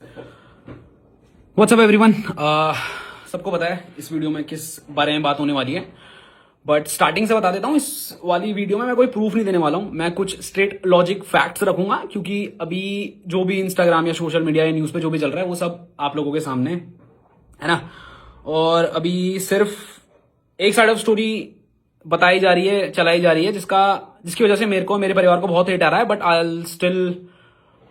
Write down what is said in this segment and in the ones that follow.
WhatsApp everyone. सबको पता है इस वीडियो में किस बारे में बात होने वाली है, बट स्टार्टिंग से बता देता हूँ। इस वाली वीडियो में मैं कोई प्रूफ नहीं देने वाला हूँ, मैं कुछ स्ट्रेट लॉजिक फैक्ट्स रखूंगा, क्योंकि अभी जो भी इंस्टाग्राम या सोशल मीडिया या न्यूज़ पे जो भी चल रहा है वो सब आप लोगों के सामने है ना। और अभी सिर्फ एक साइड ऑफ स्टोरी बताई जा रही है, चलाई जा रही है, जिसकी वजह से मेरे को, मेरे परिवार को बहुत हेट आ रहा है, but I still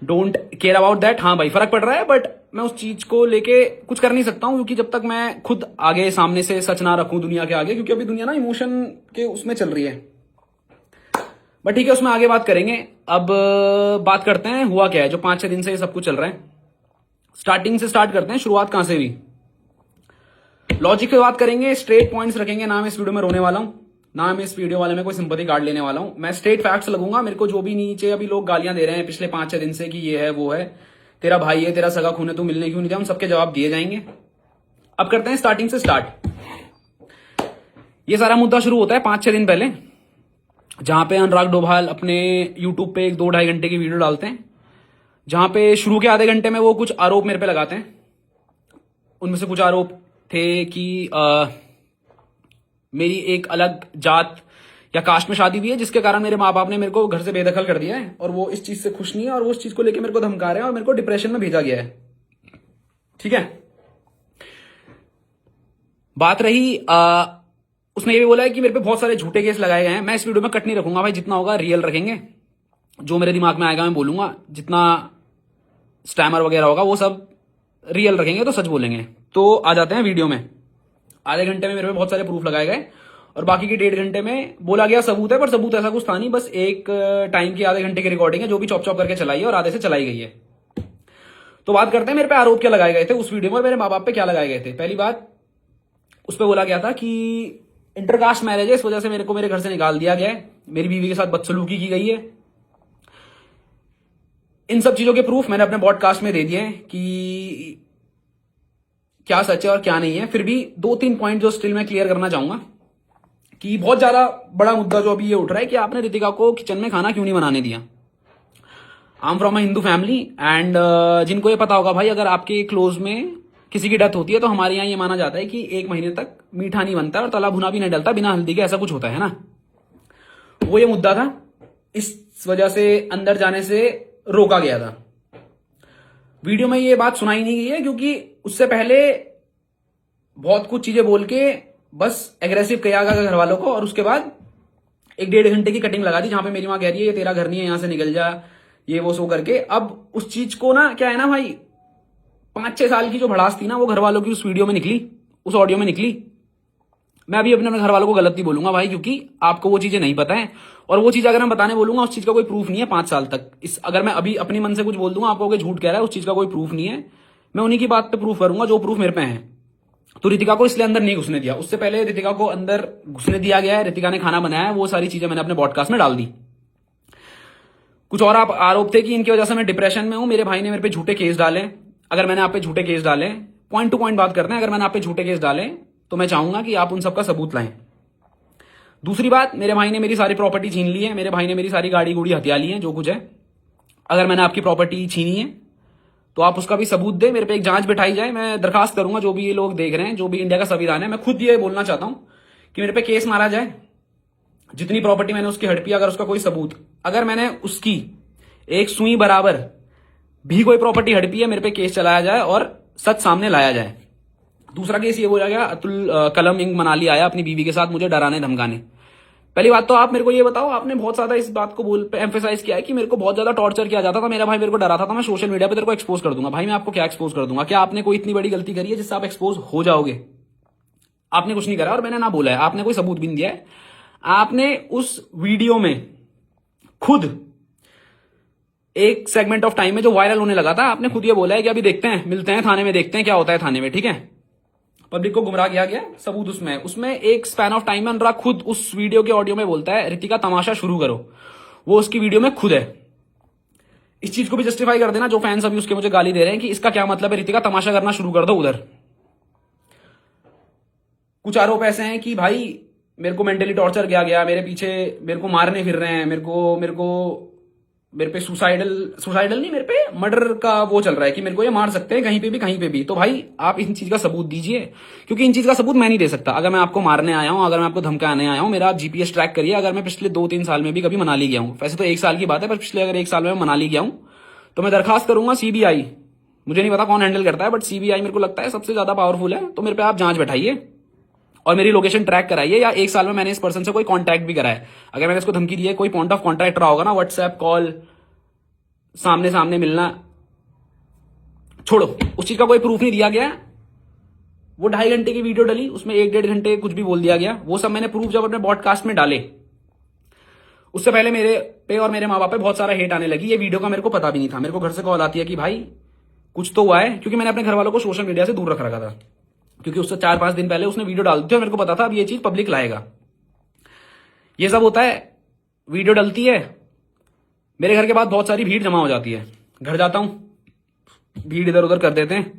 don't care about that. हाँ भाई, फर्क पड़ रहा है, बट मैं उस चीज को लेके कुछ कर नहीं सकता हूँ, क्योंकि जब तक मैं खुद आगे सामने से सच ना रखूं दुनिया के आगे, क्योंकि अभी दुनिया ना इमोशन के उसमें चल रही है। बट ठीक है, उसमें आगे बात करेंगे। अब बात करते हैं हुआ क्या है जो 5-6 दिन से ये सब कुछ चल रहा है। स्टार्टिंग से स्टार्ट करते हैं, शुरुआत कहां से हुई। लॉजिक पे बात करेंगे, स्ट्रेट पॉइंट्स रखेंगे, ना मैं इस वीडियो में रोने वाला हूं, ना मैं इस वीडियो वाले में कोई सिंपैथी कार्ड लेने वाला हूं। मैं स्ट्रेट फैक्ट्स लगूंगा। मेरे को जो भी नीचे अभी लोग गालियां दे रहे हैं पिछले 5-6 दिन से कि ये है वो है, तेरा भाई है, तेरा सगा खून है, तू मिलने क्यों नहीं जाए, उन सबके जवाब दिए जाएंगे। अब करते हैं स्टार्टिंग से स्टार्ट। ये सारा मुद्दा शुरू होता है 5-6 दिन पहले, जहां पे अनुराग डोभाल अपने यूट्यूब पे 1-2-2.5 घंटे की वीडियो डालते हैं, जहां पे शुरू के आधे घंटे में वो कुछ आरोप मेरे पे लगाते हैं। उनमें से कुछ आरोप थे कि मेरी एक अलग जात या कास्ट में शादी हुई है, जिसके कारण मेरे माँ बाप ने मेरे को घर से बेदखल कर दिया है, और वो इस चीज से खुश नहीं है, और वो उस चीज को लेकर मेरे को धमका रहे हैं, और मेरे को डिप्रेशन में भेजा गया है। ठीक है। बात रही उसने ये भी बोला है कि मेरे पे बहुत सारे झूठे केस लगाए गए हैं। मैं इस वीडियो में कट नहीं रखूंगा भाई, जितना होगा रियल रखेंगे। जो मेरे दिमाग में आएगा मैं बोलूंगा, जितना स्टैमर वगैरह होगा वो सब रियल रखेंगे, तो सच बोलेंगे। तो आ जाते हैं वीडियो में। आधे घंटे में मेरे पे बहुत सारे प्रूफ लगाए गए, और बाकी के 1.5 घंटे में बोला गया सबूत है, पर सबूत ऐसा कुछ था नहीं। बस एक टाइम की आधे घंटे की रिकॉर्डिंग है, जो भी चॉप चॉप करके चलाई है, और आधे से चलाई गई है। तो बात करते हैं मेरे पे आरोप क्या लगाए गए थे उस वीडियो में, और मेरे माँ बाप पे क्या लगाए गए थे। पहली बात, उस पर बोला गया था कि इंटरकास्ट मैरिज है, इस वजह से मेरे को मेरे घर से निकाल दिया गया है, मेरी बीवी के साथ बदसलूकी की गई है। इन सब चीजों के प्रूफ मैंने अपने पॉडकास्ट में दे दिए हैं कि क्या सच है और क्या नहीं है। फिर भी 2-3 पॉइंट जो स्टिल मैं क्लियर करना चाहूंगा, कि बहुत ज्यादा बड़ा मुद्दा जो अभी ये उठ रहा है कि आपने रितिका को किचन में खाना क्यों नहीं बनाने दिया। I am from a Hindu family, and जिनको ये पता होगा भाई, अगर आपके क्लोज में किसी की डेथ होती है तो हमारे यहाँ ये माना जाता है कि 1 महीने तक मीठा नहीं बनता और तला भुना भी नहीं डलता बिना हल्दी के, ऐसा कुछ होता है ना। वो ये मुद्दा था, इस वजह से अंदर जाने से रोका गया था। वीडियो में ये बात सुनाई नहीं गई है, क्योंकि उससे पहले बहुत कुछ चीजें बोल के बस एग्रेसिव किया गया घर वालों को, और उसके बाद 1-1.5 घंटे की कटिंग लगा दी, जहां पे मेरी माँ कह रही है ये तेरा घर नहीं है, यहां से निकल जा, ये वो सो करके। अब उस चीज को ना, क्या है ना भाई, 5-6 साल की जो भड़ास थी ना, वो घर वालों की उस वीडियो में निकली, उस ऑडियो में निकली। मैं अभी अपने घर वालों को गलत नहीं बोलूंगा भाई, क्योंकि आपको वो चीजें नहीं पता है, और वो चीज अगर मैं बताने बोलूंगा उस चीज का कोई प्रूफ नहीं है 5 साल तक। अगर मैं अभी अपनी मन से कुछ बोल दूंगा, आप कहोगे झूठ कह रहा है, उस चीज का कोई प्रूफ नहीं है। मैं उन्हीं की बात पे प्रूफ करूंगा जो प्रूफ मेरे पे है। तो रितिका को इसलिए अंदर नहीं घुसने दिया, उससे पहले रितिका को अंदर घुसने दिया गया है, रितिका ने खाना बनाया है, वो सारी चीजें मैंने अपने पॉडकास्ट में डाल दी। कुछ और आप आरोप थे कि इनकी वजह से मैं डिप्रेशन में हूं, मेरे भाई ने मेरे पे झूठे केस डाले। अगर मैंने आप पे झूठे केस डाले, पॉइंट टू पॉइंट बात करते हैं, अगर मैंने आप पे झूठे केस डाले तो मैं चाहूंगा कि आप उन सबका सबूत लाएं। दूसरी बात, मेरे भाई ने मेरी सारी प्रॉपर्टी छीन ली है, मेरे भाई ने मेरी सारी गाड़ी गुड़ी हथिया ली है, जो कुछ है। अगर मैंने आपकी प्रॉपर्टी छीनी है तो आप उसका भी सबूत दे, मेरे पे एक जांच बिठाई जाए। मैं दरखास्त करूंगा, जो भी ये लोग देख रहे हैं, जो भी इंडिया का संविधान है, मैं खुद ये बोलना चाहता हूं कि मेरे पे केस मारा जाए, जितनी प्रॉपर्टी मैंने उसकी हड़पी, अगर उसका कोई सबूत, अगर मैंने उसकी एक सुई बराबर भी कोई प्रॉपर्टी हड़पी है, मेरे पे केस चलाया जाए और सच सामने लाया जाए। दूसरा केस ये बोला गया, अतुल कलम इंग मनाली आया अपनी बीवी के साथ मुझे डराने धमकाने। पहली बात तो आप मेरे को ये बताओ, आपने बहुत ज्यादा इस बात को एम्फेसाइज किया है कि मेरे को बहुत ज्यादा टॉर्चर किया जाता था, मेरा भाई मेरे को डराता था, मैं सोशल मीडिया पे तेरे को एक्सपोज कर दूंगा। भाई मैं आपको क्या एक्सपोज कर दूंगा? क्या आपने कोई इतनी बड़ी गलती करी है जिससे आप एक्सपोज हो जाओगे? आपने कुछ नहीं करा, और मैंने ना बोला है, आपने कोई सबूत भी नहीं दिया है। आपने उस वीडियो में खुद एक सेगमेंट ऑफ टाइम में जो वायरल होने लगा था, आपने खुद ये बोला है कि अभी देखते हैं, मिलते हैं थाने में, देखते हैं क्या होता है थाने में। ठीक है, पब्लिक को गुमराह किया गया, सबूत उसमें एक स्पैन ऑफ टाइम में अनुराग खुद उस वीडियो के ऑडियो में बोलता है रितिका तमाशा शुरू करो, वो उसकी वीडियो में खुद है। इस चीज को भी जस्टिफाई कर देना, जो फैंस अभी उसके मुझे गाली दे रहे हैं कि इसका क्या मतलब है, रितिका तमाशा करना शुरू कर दो उधर। कुछ आरोप ऐसे हैं कि भाई मेरे को मेंटली टॉर्चर किया गया, मेरे पीछे मेरे को मारने फिर रहे हैं, मेरे को मेरे पे सुसाइडल नहीं, मेरे पे मर्डर का वो चल रहा है कि मेरे को ये मार सकते हैं कहीं पे भी। तो भाई आप इन चीज का सबूत दीजिए, क्योंकि इन चीज का सबूत मैं नहीं दे सकता। अगर मैं आपको मारने आया हूं, अगर मैं आपको धमकाने आया हूं, मेरा आप जीपीएस ट्रैक करिए। अगर मैं पिछले 2-3 साल में भी कभी मनाली गया हूं, वैसे तो 1 साल की बात है, पर पिछले अगर 1 साल में मैं मनाली गया हूं तो मैं दरखास्त करूंगा सीबीआई, मुझे नहीं पता कौन हैंडल करता है, बट सीबीआई मेरे को लगता है सबसे ज्यादा पावरफुल है। तो मेरे पे आप जांच बैठाइए और मेरी लोकेशन ट्रैक कराइए, या 1 साल में मैंने इस पर्सन से कोई कांटेक्ट भी करा है, अगर मैंने इसको धमकी दी है, कोई पॉइंट ऑफ कॉन्टैक्ट रहा होगा ना, व्हाट्सएप कॉल, सामने सामने मिलना, छोड़ो, उस चीज का कोई प्रूफ नहीं दिया गया। वो 2.5 घंटे की वीडियो डली, उसमें 1-1.5 घंटे कुछ भी बोल दिया गया, वो सब मैंने प्रूफ जब अपने पॉडकास्ट में डाले, उससे पहले मेरे पे और मेरे माँ बाप पे बहुत सारा हेट आने लगी। ये वीडियो का मेरे को पता भी नहीं था, मेरे को घर से कॉल आती है कि भाई कुछ तो हुआ है, क्योंकि मैंने अपने घर वालों को सोशल मीडिया से दूर रख रखा था, क्योंकि उससे 4-5 दिन पहले उसने वीडियो डाल दी थी और मेरे को पता था अब ये चीज पब्लिक लाएगा। ये सब होता है, वीडियो डलती है, मेरे घर के बाद बहुत सारी भीड़ जमा हो जाती है, घर जाता हूं, भीड़ इधर उधर कर देते हैं,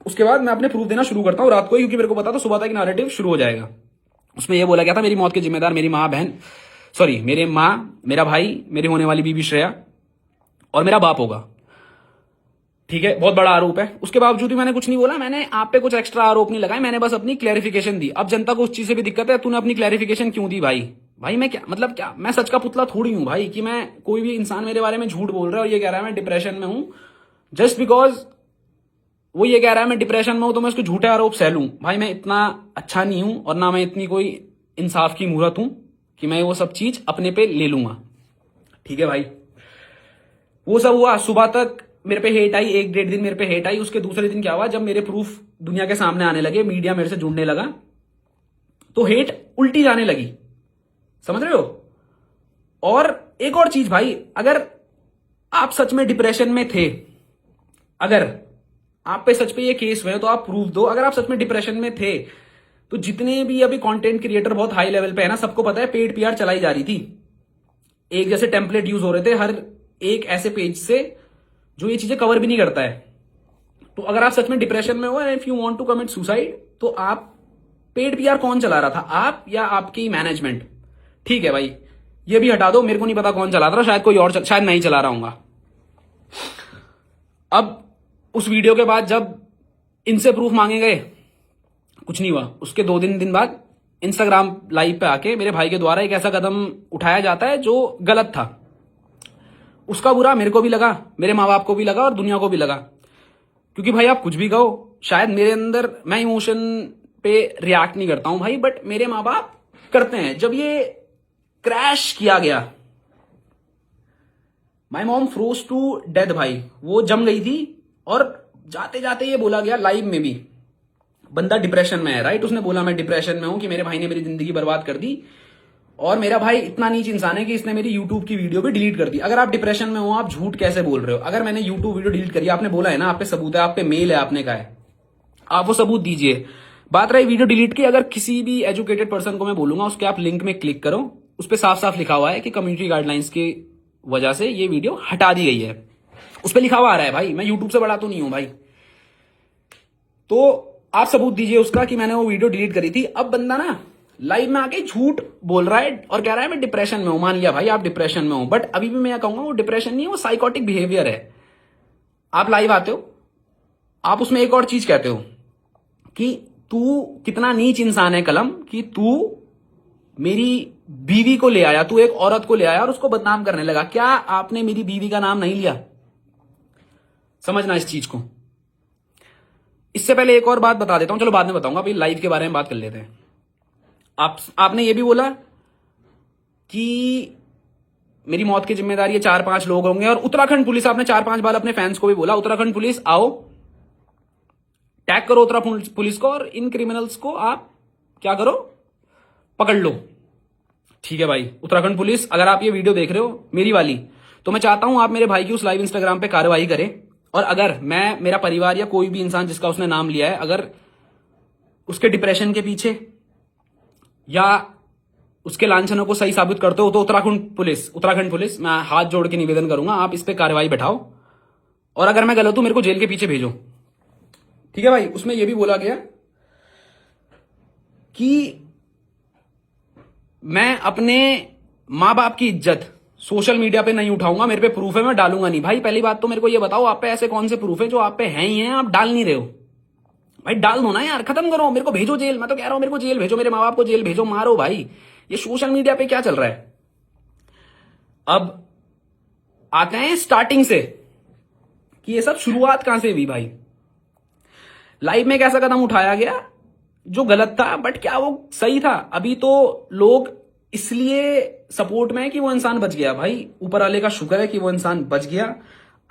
उसके बाद मैं अपने प्रूफ देना शुरू करता हूं रात को ही, क्योंकि मेरे को पता था सुबह तक नैरेटिव शुरू हो जाएगा। उसमें यह बोला गया था मेरी मौत के जिम्मेदार मेरी माँ बहन, सॉरी मेरे माँ, मेरा भाई, मेरी होने वाली बीबी श्रेया और मेरा बाप होगा। ठीक है, बहुत बड़ा आरोप है, उसके बावजूद भी मैंने कुछ नहीं बोला, मैंने आप पे कुछ एक्स्ट्रा आरोप नहीं लगाए, मैंने बस अपनी क्लैरिफिकेशन दी। अब जनता को उस चीज से भी दिक्कत है, तूने अपनी क्लैरिफिकेशन क्यों दी भाई? भाई मैं क्या मतलब, क्या मैं सच का पुतला थोड़ी हूं भाई कि मैं, कोई भी इंसान मेरे बारे में झूठ बोल रहा है और ये कह रहा है मैं डिप्रेशन में हूं, जस्ट बिकॉज वो ये कह रहा है मैं डिप्रेशन में हूं तो मैं उसको झूठे आरोप सह लूं? भाई मैं इतना अच्छा नहीं हूं और ना मैं इतनी कोई इंसाफ की मूरत हूं कि मैं वो सब चीज अपने पे ले लूंगा। ठीक है भाई, वो सब हुआ, सुबह तक मेरे पे हेट आई, 1-1.5 दिन मेरे पे हेट आई। उसके दूसरे दिन क्या हुआ, जब मेरे प्रूफ दुनिया के सामने आने लगे, मीडिया मेरे से जुड़ने लगा, तो हेट उल्टी जाने लगी, समझ रहे हो? और एक और चीज भाई, अगर आप सच में डिप्रेशन में थे, अगर आप पे सच पे ये केस हुए तो आप प्रूफ दो। अगर आप सच में डिप्रेशन में थे तो जितने भी अभी कंटेंट क्रिएटर बहुत हाई लेवल पे है ना, सबको पता है पेड पीआर चलाई जा रही थी, एक जैसे टेम्पलेट यूज हो रहे थे हर एक ऐसे पेज से जो ये चीजें कवर भी नहीं करता है। तो अगर आप सच में डिप्रेशन में हो, if you want to commit suicide, तो आप पेड पीआर कौन चला रहा था, आप या आपकी मैनेजमेंट? ठीक है भाई, ये भी हटा दो, मेरे को नहीं पता कौन चला रहा, शायद कोई और शायद मैं ही चला रहा हूंगा। अब उस वीडियो के बाद जब इनसे प्रूफ मांगे गए, कुछ नहीं हुआ। उसके 2 दिन बाद इंस्टाग्राम लाइव पे आके मेरे भाई के द्वारा एक ऐसा कदम उठाया जाता है जो गलत था। उसका बुरा मेरे को भी लगा, मेरे माँ बाप को भी लगा और दुनिया को भी लगा, क्योंकि भाई आप कुछ भी कहो, शायद मेरे अंदर, मैं इमोशन पे रिएक्ट नहीं करता हूं भाई, बट मेरे माँ बाप करते हैं। जब ये क्रैश किया गया, my mom froze to death भाई, वो जम गई थी। और जाते जाते ये बोला गया लाइव में भी, बंदा डिप्रेशन में है, राइट? उसने बोला मैं डिप्रेशन में हूं, कि मेरे भाई ने मेरी जिंदगी बर्बाद कर दी, और मेरा भाई इतना नीच इंसान है कि इसने मेरी यूट्यूब की वीडियो भी डिलीट कर दी। अगर आप डिप्रेशन में हो, आप झूठ कैसे बोल रहे हो? अगर मैंने यूट्यूब वीडियो डिलीट करी, आपने बोला है ना, आप पे सबूत है, आप पे मेल है, आपने कहा है, आप वो सबूत दीजिए। बात रही वीडियो डिलीट की, अगर किसी भी एजुकेटेड पर्सन को मैं बोलूंगा उसके आप लिंक में क्लिक करो, उस पर साफ साफ लिखा हुआ है कि कम्युनिटी गाइडलाइंस की वजह से ये वीडियो हटा दी गई है, उस पर लिखा हुआ आ रहा है भाई, मैं यूट्यूब से बड़ा तो नहीं हूं भाई। तो आप सबूत दीजिए उसका कि मैंने वो वीडियो डिलीट करी थी। अब बंदा ना लाइव में आके झूठ बोल रहा है और कह रहा है मैं डिप्रेशन में हूं। मान लिया भाई आप डिप्रेशन में हो, बट अभी भी मैं कहूंगा वो डिप्रेशन नहीं है, वो साइकोटिक बिहेवियर है। आप लाइव आते हो, आप उसमें एक और चीज कहते हो कि तू कितना नीच इंसान है कलम, कि तू मेरी बीवी को ले आया, तू एक औरत को ले आया और उसको बदनाम करने लगा। क्या आपने मेरी बीवी का नाम नहीं लिया? समझना इस चीज को। इससे पहले एक और बात बता देता हूं, चलो बाद में बताऊंगा, अभी लाइव के बारे में बात कर लेते हैं। आपने ये भी बोला कि मेरी मौत की जिम्मेदारी ये 4-5 लोग होंगे, और उत्तराखंड पुलिस, आपने 4-5 बार अपने फैंस को भी बोला उत्तराखंड पुलिस आओ, टैग करो उत्तराखंड पुलिस को, और इन क्रिमिनल्स को आप क्या करो, पकड़ लो। ठीक है भाई, उत्तराखंड पुलिस, अगर आप ये वीडियो देख रहे हो मेरी वाली, तो मैं चाहता हूं आप मेरे भाई की उस लाइव इंस्टाग्राम पे कार्रवाई करें, और अगर मैं, मेरा परिवार या कोई भी इंसान जिसका उसने नाम लिया है, अगर उसके डिप्रेशन के पीछे या उसके लांछनों को सही साबित करते हो, तो उत्तराखंड पुलिस, मैं हाथ जोड़ के निवेदन करूंगा आप इस पे कार्रवाई बैठाओ, और अगर मैं गलत हूं मेरे को जेल के पीछे भेजो। ठीक है भाई, उसमें यह भी बोला गया कि मैं अपने मां बाप की इज्जत, सोशल मीडिया पे नहीं उठाऊंगा, मेरे पे प्रूफ है, मैं डालूंगा नहीं। भाई पहली बात तो मेरे को ये बताओ, आप पे ऐसे कौन से प्रूफ है जो आप पे हैं ही हैं, आप डाल नहीं रहे हो? भाई डाल दो ना यार, खत्म करो, मेरे को भेजो जेल। मैं तो कह रहा हूं मेरे को जेल भेजो, मेरे माँ बाप को जेल भेजो, मारो भाई। ये सोशल मीडिया पे क्या चल रहा है? अब आते हैं स्टार्टिंग से कि ये सब शुरुआत कहां से हुई भाई। लाइफ में एक ऐसा कदम उठाया गया जो गलत था, बट क्या वो सही था? अभी तो लोग इसलिए सपोर्ट में है कि वो इंसान बच गया। भाई ऊपर वाले का शुक्र है कि वो इंसान बच गया।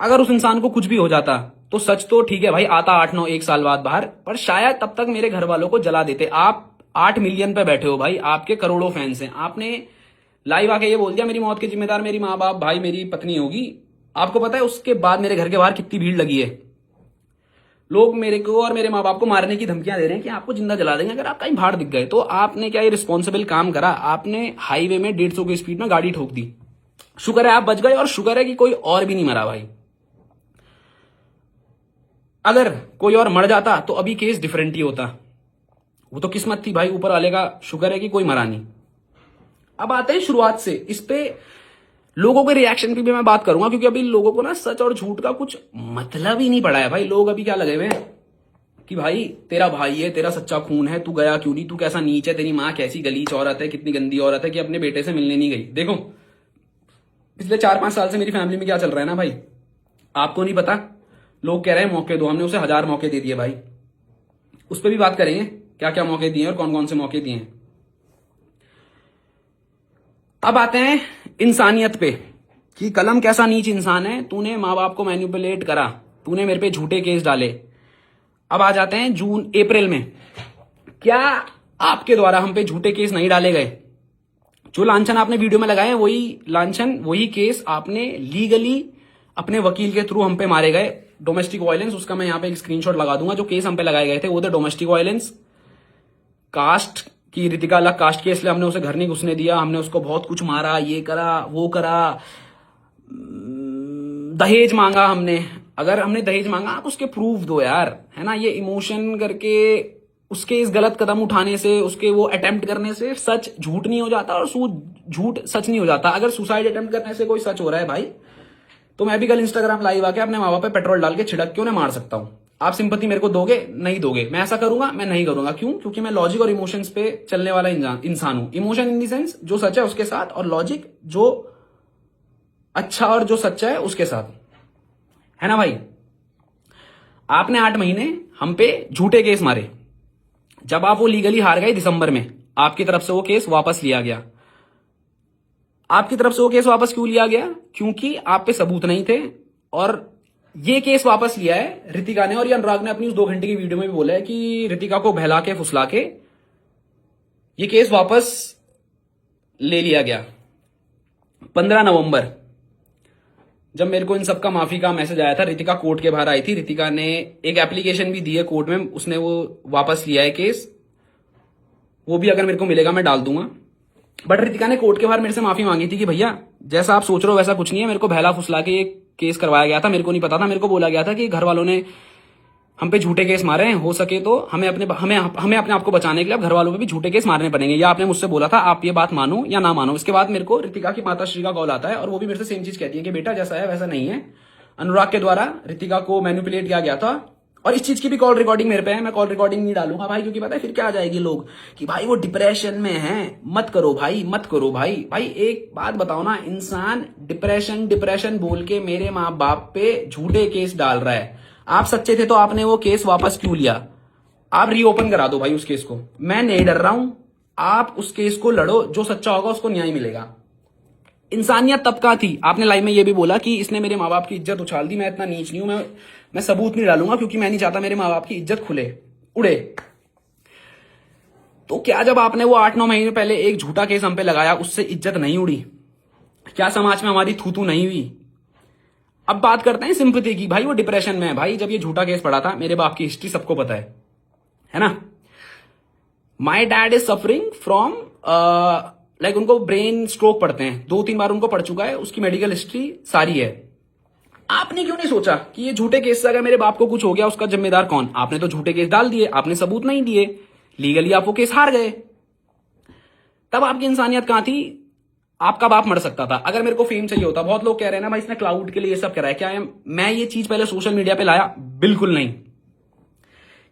अगर उस इंसान को कुछ भी हो जाता तो सच तो ठीक है भाई, आता 8-9 1 साल बाद बाहर, पर शायद तब तक मेरे घर वालों को जला देते। आप 8 मिलियन पे बैठे हो भाई, आपके करोड़ों फैंस हैं, आपने लाइव आके ये बोल दिया मेरी मौत के जिम्मेदार मेरी माँ बाप भाई मेरी पत्नी होगी। आपको पता है उसके बाद मेरे घर के बाहर कितनी भीड़ लगी है? लोग मेरे को और मेरे माँ बाप को मारने की धमकियां दे रहे हैं कि आपको जिंदा जला देंगे अगर आप कहीं बाहर दिख गए। तो आपने क्या ये रिस्पॉन्सिबल काम करा? आपने हाईवे में 150 की स्पीड में गाड़ी ठोक दी। शुक्र है आप बच गए, और शुक्र है कि कोई और भी नहीं मरा भाई। अगर कोई और मर जाता तो अभी केस डिफरेंट ही होता। वो तो किस्मत थी भाई, ऊपर वाले का शुक्र है कि कोई मरा नहीं। अब आते हैं शुरुआत से, इस पे लोगों के रिएक्शन की भी मैं बात करूंगा, क्योंकि अभी लोगों को ना सच और झूठ का कुछ मतलब ही नहीं पड़ा है भाई। लोग अभी क्या लगे हुए हैं कि भाई तेरा भाई है, तेरा सच्चा खून है, तू गया क्यों नहीं, तू कैसा नीच है, तेरी माँ कैसी गलीच औरत है, कितनी गंदी औरत है कि अपने बेटे से मिलने नहीं गई। देखो पिछले 4-5 साल से मेरी फैमिली में क्या चल रहा है ना भाई, आपको नहीं पता। लोग कह रहे हैं मौके दो, हमने उसे 1000 मौके दे दिए भाई। उस पर भी बात करेंगे क्या क्या मौके दिए और कौन कौन से मौके दिए हैं। अब आते हैं इंसानियत पे कि कलम कैसा नीच इंसान है, तूने माँ बाप को मैनिपुलेट करा, तूने मेरे पे झूठे केस डाले। अब आ जाते हैं अप्रैल में, क्या आपके द्वारा हम पे झूठे केस नहीं डाले गए? जो लांछन आपने वीडियो में लगाए वही लांछन वही केस आपने लीगली अपने वकील के थ्रू हम पे मारे गए। डोमेस्टिक वायलेंस, उसका मैं यहाँ पे एक स्क्रीनशॉट लगा दूंगा। जो केस हम पे लगाए गए थे वो थे डोमेस्टिक वायलेंस, कास्ट की ऋतिका अलग कास्ट के, इसलिए हमने उसे घर नहीं घुसने दिया, हमने उसको बहुत कुछ मारा, ये करा वो करा, दहेज मांगा हमने। अगर हमने दहेज मांगा आप उसके प्रूफ दो यार, है ना। ये इमोशन करके उसके इस गलत कदम उठाने से, उसके वो अटेम्प्ट करने से सच झूठ नहीं हो जाता और झूठ सच नहीं हो जाता। अगर सुसाइड अटेम्प्ट करने से कोई सच हो रहा है भाई, तो मैं भी कल इंस्टाग्राम लाइव आके अपने माँ बाप पे पेट्रोल डाल के छिड़क के उन्हें मार सकता हूं। आप सिंपैथी मेरे को दोगे? नहीं दोगे। मैं ऐसा करूंगा? मैं नहीं करूंगा। क्यों? क्योंकि मैं लॉजिक और इमोशंस पे चलने वाला इंसान हूं। इमोशन इन दी सेंस जो सच है उसके साथ, और लॉजिक जो अच्छा और जो सच्चा है उसके साथ, है ना भाई। आपने 8 महीने हम पे झूठे केस मारे। जब आप वो लीगली हार गए दिसंबर में, आपकी तरफ से वो केस वापस लिया गया। आपकी तरफ से वो केस वापस क्यों लिया गया? क्योंकि आप पे सबूत नहीं थे। और ये केस वापस लिया है ऋतिका ने, और ये अनुराग ने अपनी उस 2 घंटे की वीडियो में भी बोला है कि ऋतिका को बहला के फुसला के ये केस वापस ले लिया गया। 15 नवंबर जब मेरे को इन सबका माफी का मैसेज आया था, ऋतिका कोर्ट के बाहर आई थी। ऋतिका ने एक एप्लीकेशन भी दी है कोर्ट में, उसने वो वापस लिया है केस। वो भी अगर मेरे को मिलेगा मैं डाल दूंगा। बट ऋतिका ने कोर्ट के बाहर मेरे से माफी मांगी थी कि भैया जैसा आप सोच रहे हो वैसा कुछ नहीं है, मेरे को बहला फुसला के एक केस करवाया गया था, मेरे को नहीं पता था। मेरे को बोला गया था कि घर वालों ने हम पे झूठे केस मारे हैं, हो सके तो हमें अपने आप को बचाने के लिए अब घर वालों पे भी झूठे केस मारने पड़ेंगे। या आपने मुझसे बोला था, आप ये बात मानो या ना मानो। इसके बाद मेरे को ऋतिका की माता श्री का कॉल आता है, और वो भी मेरे से सेम चीज कहती है कि बेटा जैसा है वैसा नहीं है, अनुराग के द्वारा ऋतिका को मैनिपुलेट किया गया था। और इस चीज की भी कॉल रिकॉर्डिंग मेरे पे है। मैं कॉल रिकॉर्डिंग नहीं डालूंगा भाई, क्योंकि पता है फिर क्या आ जाएगी लोग कि भाई वो डिप्रेशन में है। मत करो भाई, मत करो भाई। भाई एक बात बताओ ना, इंसान डिप्रेशन बोल के मेरे माँ बाप पे झूठे केस डाल रहा है। आप सच्चे थे तो आपने वो केस वापस क्यों लिया? आप रीओपन करा दो भाई उस केस को। मैं नहीं डर रहा हूं, आप उस केस को लड़ो, जो सच्चा होगा उसको न्याय मिलेगा। इंसानियत तब का थी। आपने लाइव में ये भी बोला कि इसने मेरे माँ बाप की इज्जत उछाल दी। मैं इतना नीच नहीं हूं, मैं सबूत नहीं डालूंगा, क्योंकि मैं नहीं चाहता मेरे माँ बाप की इज्जत खुले उड़े। तो क्या जब आपने वो 8-9 महीने पहले एक झूठा केस हम पे लगाया, उससे इज्जत नहीं उड़ी? क्या समाज में हमारी थू नहीं हुई? अब बात करते हैं सिंपैथी की। भाई वो डिप्रेशन में है भाई। जब ये झूठा केस पड़ा था, मेरे बाप की हिस्ट्री सबको पता है ना। My dad is suffering from like उनको ब्रेन स्ट्रोक पड़ते हैं, 2-3 बार उनको पड़ चुका है, उसकी मेडिकल हिस्ट्री सारी है। आपने क्यों नहीं सोचा कि ये झूठे केस से अगर मेरे बाप को कुछ हो गया उसका जिम्मेदार कौन? आपने तो झूठे केस डाल दिए, आपने सबूत नहीं दिए, लीगली आप वो केस हार गए। तब आपकी इंसानियत कहां थी? आपका बाप मर सकता था अगर मेरे को फेम चाहिए होता। बहुत लोग कह रहे हैं ना भाई इसने क्लाउड के लिए ये सब करा है, क्या है? मैं ये चीज पहले सोशल मीडिया पे लाया? बिल्कुल नहीं।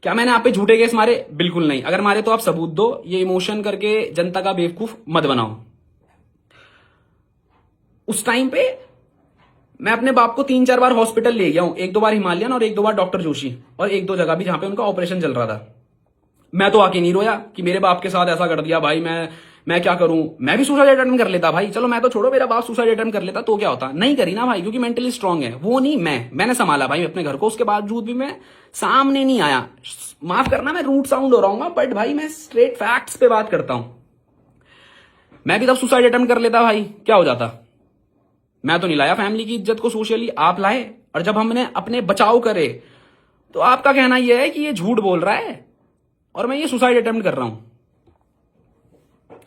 क्या मैंने आप पे झूठे केस मारे? बिल्कुल नहीं। अगर मारे तो आप सबूत दो, ये इमोशन करके जनता का बेवकूफ मत बनाओ। उस टाइम पे मैं अपने बाप को 3-4 बार हॉस्पिटल ले गया हूं, 1-2 बार हिमालयन और 1-2 बार डॉक्टर जोशी, और 1-2 जगह भी जहां पे उनका ऑपरेशन चल रहा था। मैं तो आके नहीं रोया कि मेरे बाप के साथ ऐसा कर दिया भाई, मैं क्या करूं? मैं भी सुसाइड अटेम्प्ट कर लेता भाई। चलो मैं तो छोड़ो, मेरा बाप सुसाइड अटेम्प्ट कर लेता तो क्या होता? नहीं करी ना भाई, क्योंकि मेंटली स्ट्रांग है वो। नहीं, मैंने संभाला भाई अपने घर को, उसके बावजूद भी मैं सामने नहीं आया। माफ करना मैं रूट साउंड हो रहा हूं, बट भाई मैं स्ट्रेट फैक्ट्स पे बात करता हूं। मैं भी तब सुसाइड अटेम्प्ट कर लेता भाई, क्या हो जाता? मैं तो नहीं लाया फैमिली की इज्जत को सोशली, आप लाए। और जब हमने अपने बचाव करे तो आपका कहना यह है कि ये झूठ बोल रहा है और मैं ये सुसाइड अटेम्प्ट कर रहा हूं।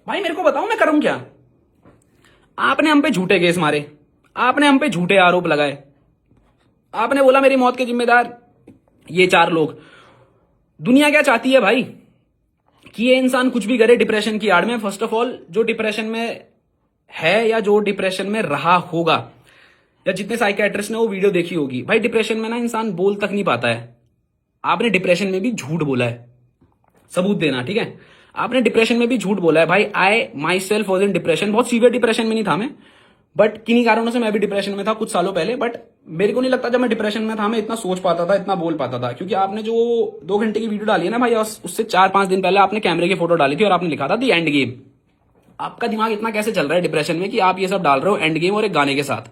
भाई मेरे को बताओ मैं करूं क्या? आपने हम पे झूठे केस मारे, आपने हम पे झूठे आरोप लगाए, आपने बोला मेरी मौत के जिम्मेदार ये 4 लोग। दुनिया क्या चाहती है भाई? कि ये इंसान कुछ भी करे डिप्रेशन की आड़ में। फर्स्ट ऑफ ऑल, जो डिप्रेशन में है या जो डिप्रेशन में रहा होगा, या जितने साइकियाट्रिस्ट ने वो वीडियो देखी होगी, भाई डिप्रेशन में ना इंसान बोल तक नहीं पाता है। आपने डिप्रेशन में भी झूठ बोला है, सबूत देना, ठीक है? आपने डिप्रेशन में भी झूठ बोला है भाई। I myself was in depression, बहुत सीवियर डिप्रेशन में नहीं था मैं, बट किन्हीं कारणों से मैं भी डिप्रेशन में था कुछ सालों पहले। बट मेरे को नहीं लगता जब मैं डिप्रेशन में था मैं इतना सोच पाता था, इतना बोल पाता था। क्योंकि आपने जो 2 घंटे की वीडियो डाली है ना भाई, उससे 4-5 दिन पहले आपने कैमरे की फोटो डाली थी और आपने लिखा था दी एंड गेम। आपका दिमाग इतना कैसे चल रहा है डिप्रेशन में कि आप ये सब डाल रहे हो एंड गेम और एक गाने के साथ?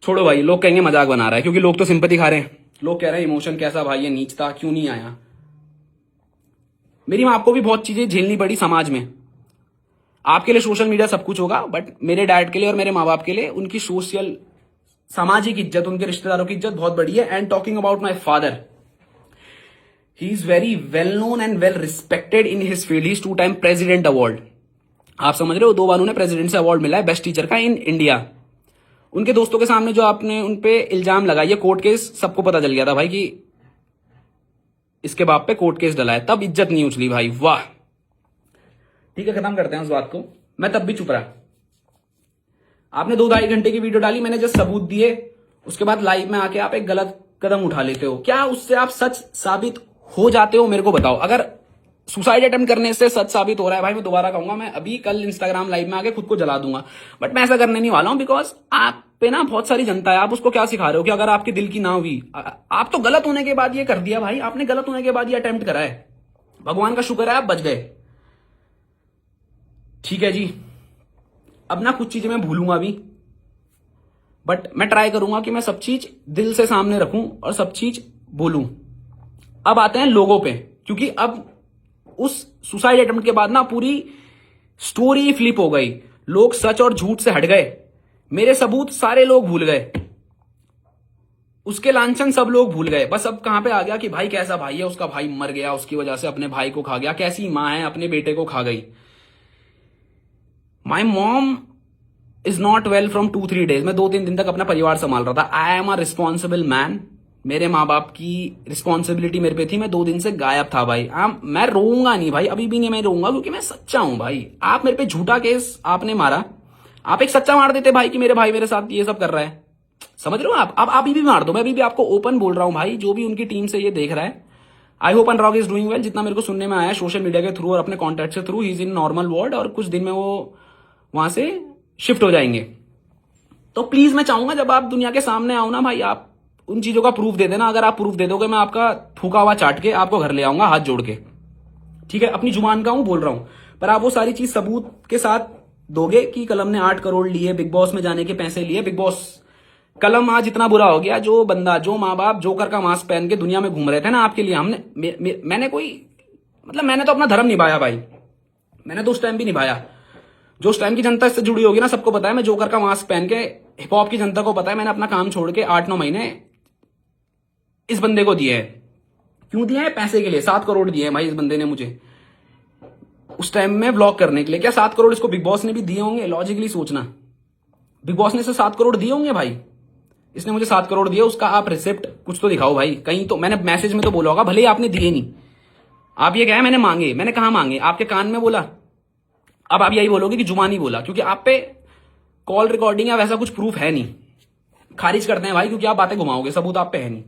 छोड़ो भाई, लोग कहेंगे मजाक बना रहा है, क्योंकि लोग तो सिंपैथी खा रहे हैं। लोग कह रहे हैं इमोशन कैसा भाई, ये नीच था, क्यों नहीं आया? मेरी मां को भी बहुत चीजें झेलनी पड़ी समाज में। आपके लिए सोशल मीडिया सब कुछ होगा, बट मेरे डैड के लिए और मेरे माँ बाप के लिए उनकी सोशल सामाजिक इज्जत, उनके रिश्तेदारों की इज्जत बहुत बड़ी है। And talking about my father, he is very well known and well respected in his field. He is 2 time president award. आप समझ रहे हो, 2 बार उन्हें प्रेसिडेंट से अवार्ड मिला है बेस्ट टीचर का इन इंडिया। उनके दोस्तों के सामने जो आपने उनपे इल्जाम लगाया, कोर्ट केस सबको पता चल गया था भाई कि इसके बाप पे कोर्ट केस डला है, तब इज्जत नहीं उछली भाई। वाह, ठीक है, खत्म करते हैं उस बात को। मैं तब भी चुप रहा। आपने 2-2.5 घंटे की वीडियो डाली, मैंने जस्ट सबूत दिए, उसके बाद लाइव में आके आप एक गलत कदम उठा लेते हो। क्या उससे आप सच साबित हो जाते हो? मेरे को बताओ। अगर सुसाइड अटेम्प्ट करने से सच साबित हो रहा है भाई, मैं दोबारा कहूंगा, मैं अभी कल इंस्टाग्राम लाइव में आके खुद को जला दूंगा। बट मैं ऐसा करने नहीं वाला हूं, बिकॉज आप पे ना बहुत सारी जनता है। आप उसको क्या सिखा रहे हो कि अगर आपके दिल की ना हुई, आप तो गलत होने के बाद ये कर दिया भाई। आपने गलत होने के बाद ये अटेम्प्ट करा है। भगवान का शुक्र है आप बच गए, ठीक है जी। अब ना कुछ चीजें मैं भूलूंगा भी, बट मैं ट्राई करूंगा कि मैं सब चीज दिल से सामने रखूं और सब चीज बोलूं। अब आते हैं लोगों पे, क्योंकि अब उस सुसाइड अटेम्प्ट के बाद ना पूरी स्टोरी फ्लिप हो गई। लोग सच और झूठ से हट गए, मेरे सबूत सारे लोग भूल गए, उसके लांछन सब लोग भूल गए। बस अब कहां पे आ गया कि भाई कैसा भाई है, उसका भाई मर गया, उसकी वजह से अपने भाई को खा गया, कैसी मां है अपने बेटे को खा गई। My mom is not well from 2-3 days. मैं 2-3 दिन तक अपना परिवार संभाल रहा था। I am a responsible man. मेरे माँ बाप की रिस्पॉन्सिबिलिटी मेरे पे थी। मैं 2 दिन से गायब था भाई। मैं रोऊंगा नहीं भाई, अभी भी नहीं मैं रोऊंगा, क्योंकि मैं सच्चा हूं भाई। आप मेरे पे झूठा केस आपने मारा, आप एक सच्चा मार देते भाई कि मेरे भाई मेरे साथ ये सब कर रहा है। समझ रहे हो आप? अब अभी भी मार दो, मैं अभी भी आपको ओपन बोल रहा हूं भाई। जो भी उनकी टीम से ये देख रहा है, I hope Anurag is doing well. जितना मेरे को सुनने में आया सोशल मीडिया के थ्रू और अपने कॉन्टेक्ट से through, he is in normal ward और कुछ दिन में वो वहां से शिफ्ट हो जाएंगे। तो प्लीज मैं चाहूंगा जब आप दुनिया के सामने आओ ना भाई, आप उन चीजों का प्रूफ दे देना। अगर आप प्रूफ दे दोगे, मैं आपका थूका हुआ चाट के आपको घर ले आऊंगा हाथ जोड़ के, ठीक है? अपनी जुबान का हूं, बोल रहा हूं, पर आप वो सारी चीज सबूत के साथ दोगे कि कलम ने 8 करोड़ लिए, बिग बॉस में जाने के पैसे लिए। बिग बॉस कलम आज इतना बुरा हो गया, जो बंदा, जो माँ बाप जोकर का मास्क पहन के दुनिया में घूम रहे थे ना आपके लिए, मैंने मैंने तो अपना धर्म निभाया भाई। मैंने तो उस टाइम भी निभाया। जो उस टाइम की जनता इससे जुड़ी होगी ना, सबको पता है मैं जोकर का मास्क पहन के, हिप हॉप की जनता को पता है मैंने अपना काम छोड़ के 8-9 महीने इस बंदे को दिए हैं। क्यों दिए हैं? पैसे के लिए। 7 करोड़ दिए हैं भाई इस बंदे ने मुझे उस टाइम में व्लॉग करने के लिए। क्या 7 करोड़ इसको बिग बॉस ने भी दिए होंगे? लॉजिकली सोचना, बिग बॉस ने इसे 7 करोड़ दिए होंगे भाई। इसने मुझे 7 करोड़ दिए, उसका आप रिसिप्ट कुछ तो दिखाओ भाई। कहीं तो मैंने मैसेज में तो बोला होगा, भले ही आपने दिए नहीं। आप ये क्या है मैंने मांगे? मैंने कहा मांगे? आपके कान में बोला? अब आप यही बोलोगे कि जुमा नहीं बोला, क्योंकि आप पे कॉल रिकॉर्डिंग या वैसा कुछ प्रूफ है नहीं। खारिज करते हैं भाई, क्योंकि आप बातें घुमाओगे, सबूत आप पे है नहीं।